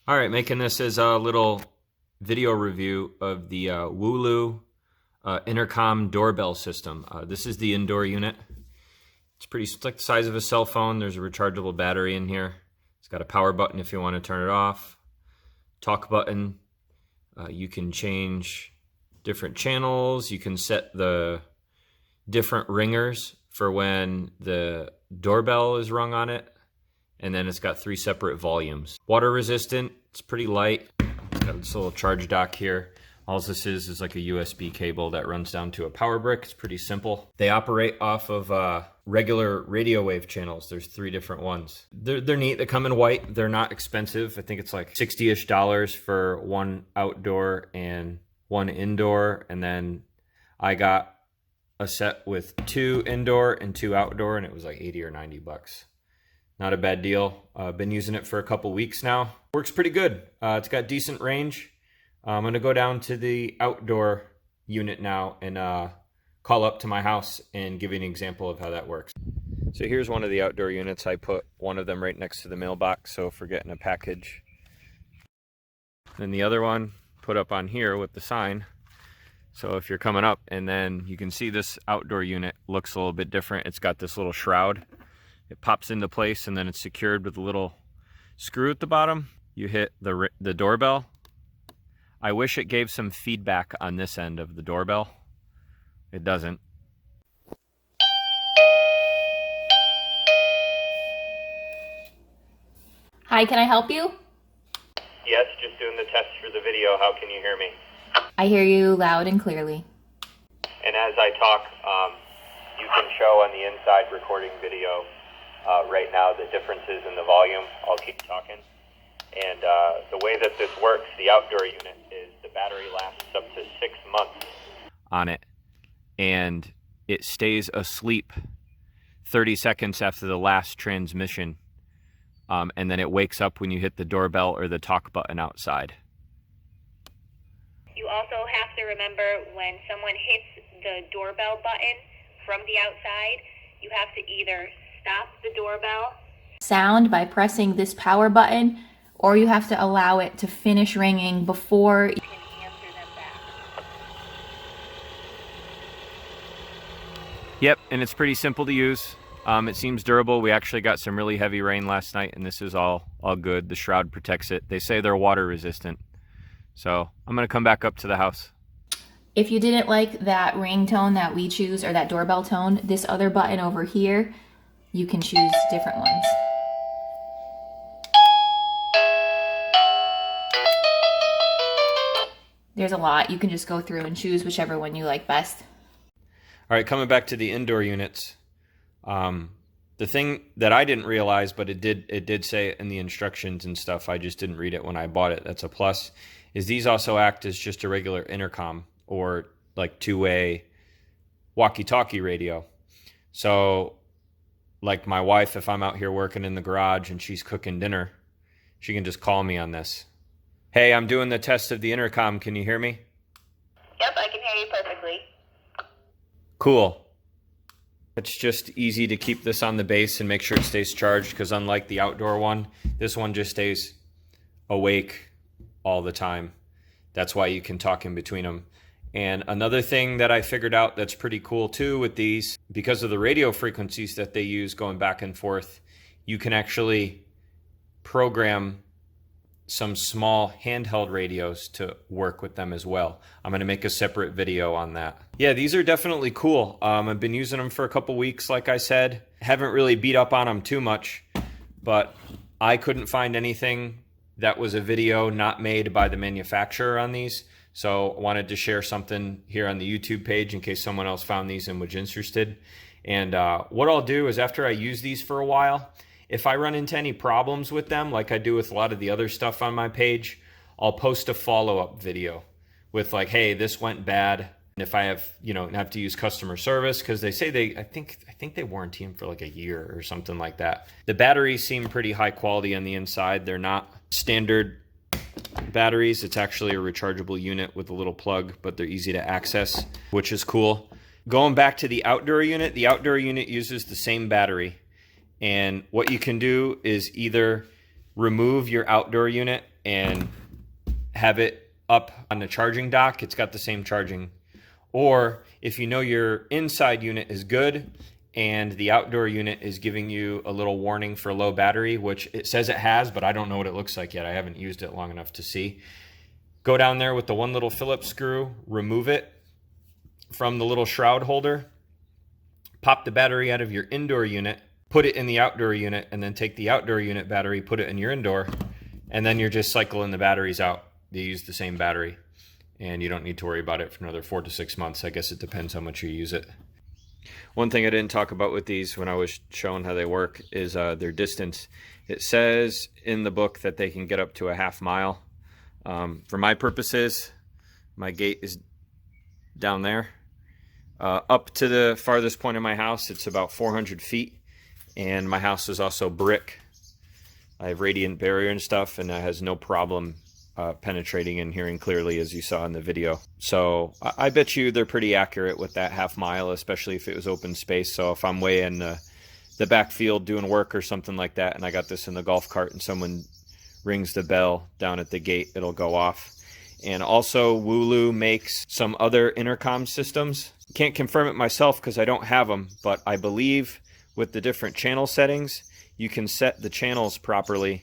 All right, making this as a little video review of the Wuloo Intercom doorbell system. This is the indoor unit. It's like the size of a cell phone. There's a rechargeable battery in here. It's got a power button if you want to turn it off. Talk button. You can change different channels. You can set the different ringers for when the doorbell is rung on it. And then it's got 3 separate volumes. Water resistant, it's pretty light. It's got this little charge dock here. All this is like a USB cable that runs down to a power brick. It's pretty simple. They operate off of regular radio wave channels. There's 3 different ones. They're neat. They come in white. They're not expensive. I think it's like $60-ish for one outdoor and one indoor. And then I got a set with 2 indoor and 2 outdoor, and it was like 80 or 90 bucks. Not a bad deal. I've been using it for a couple weeks now. Works pretty good. It's got decent range. I'm going to go down to the outdoor unit now and call up to my house and give you an example of how that works. So here's one of the outdoor units. I put one of them right next to the mailbox, so if we're getting a package. Then the other one put up on here with the sign. So if you're coming up, and then you can see this outdoor unit looks a little bit different. It's got this little shroud. It pops into place, and then it's secured with a little screw at the bottom. You hit the doorbell. I wish it gave some feedback on this end of the doorbell. It doesn't. Hi, can I help you? Yes, just doing the test for the video. How can you hear me? I hear you loud and clearly. And as I talk, you can show on the inside recording video right now the differences in the volume. I'll keep talking. And the way that this works, the outdoor unit, is the battery lasts up to 6 months on it, and it stays asleep 30 seconds after the last transmission, and then it wakes up when you hit the doorbell or the talk button outside. You also have to remember when someone hits the doorbell button from the outside, you have to either stop the doorbell Sound by pressing this power button, or you have to allow it to finish ringing before and answer them back. Yep, and it's pretty simple to use. It seems durable. We actually got some really heavy rain last night, and this is all good. The shroud protects it. They say they're water resistant. So I'm going to come back up to the house. If you didn't like that ringtone that we choose, or that doorbell tone, this other button over here, you can choose different ones. There's a lot. You can just go through and choose whichever one you like best. All right, coming back to the indoor units. The thing that I didn't realize, but it did say it in the instructions and stuff, I just didn't read it when I bought it. That's a plus. Is these also act as just a regular intercom or like 2-way walkie-talkie radio. So like my wife, if I'm out here working in the garage and she's cooking dinner, she can just call me on this. Hey, I'm doing the test of the intercom. Can you hear me? Yep, I can hear you perfectly. Cool. It's just easy to keep this on the base and make sure it stays charged, because unlike the outdoor one, this one just stays awake all the time. That's why you can talk in between them. And another thing that I figured out that's pretty cool too with these, because of the radio frequencies that they use going back and forth, you can actually program some small handheld radios to work with them as well. I'm going to make a separate video on that. Yeah, these are definitely cool. I've been using them for a couple weeks, like I said. Haven't really beat up on them too much, but I couldn't find anything that was a video not made by the manufacturer on these. So I wanted to share something here on the YouTube page in case someone else found these and was interested. And what I'll do is, after I use these for a while, if I run into any problems with them, like I do with a lot of the other stuff on my page, I'll post a follow-up video with like, hey, this went bad. And if I have, have to use customer service, because they say I think they warranty them for like a year or something like that. The batteries seem pretty high quality on the inside. They're not standard batteries. It's actually a rechargeable unit with a little plug, but they're easy to access, which is cool. Going back to the outdoor unit uses the same battery. And what you can do is either remove your outdoor unit and have it up on the charging dock. It's got the same charging. Or if you know your inside unit is good and the outdoor unit is giving you a little warning for low battery, which it says it has, but I don't know what it looks like yet. I haven't used it long enough to see. Go down there with the one little Phillips screw, remove it from the little shroud holder, pop the battery out of your indoor unit, put it in the outdoor unit, and then take the outdoor unit battery, put it in your indoor, and then you're just cycling the batteries out. They use the same battery, and you don't need to worry about it for another 4 to 6 months. I guess it depends how much you use it. One thing I didn't talk about with these when I was showing how they work is their distance. It says in the book that they can get up to a half mile. For my purposes, my gate is down there. Up to the farthest point of my house, it's about 400 feet. And my house is also brick. I have radiant barrier and stuff, and that has no problem penetrating and hearing clearly, as you saw in the video. So I bet you they're pretty accurate with that half mile, especially if it was open space. So if I'm way in the backfield doing work or something like that, and I got this in the golf cart and someone rings the bell down at the gate, it'll go off. And also Wuloo makes some other intercom systems. Can't confirm it myself because I don't have them, but I believe with the different channel settings, you can set the channels properly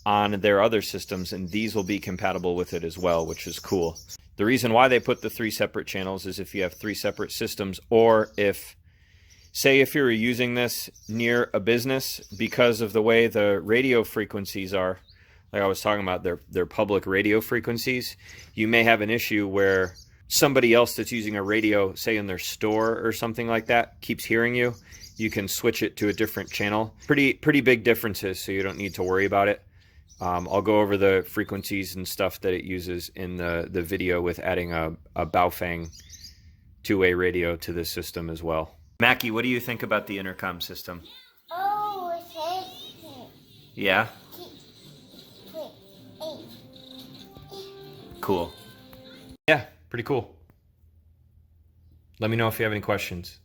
on their other systems, and these will be compatible with it as well, which is cool. The reason why they put the 3 separate channels is if you have 3 separate systems, or if, say, if you're using this near a business, because of the way the radio frequencies are, like I was talking about, their public radio frequencies, you may have an issue where somebody else that's using a radio, say in their store or something like that, keeps hearing you. You can switch it to a different channel. Pretty big differences, so you don't need to worry about it. I'll go over the frequencies and stuff that it uses in the video with adding a Baofeng 2-way radio to the system as well. Mackie, what do you think about the intercom system? Oh, it's Yeah? Cool. Yeah, pretty cool. Let me know if you have any questions.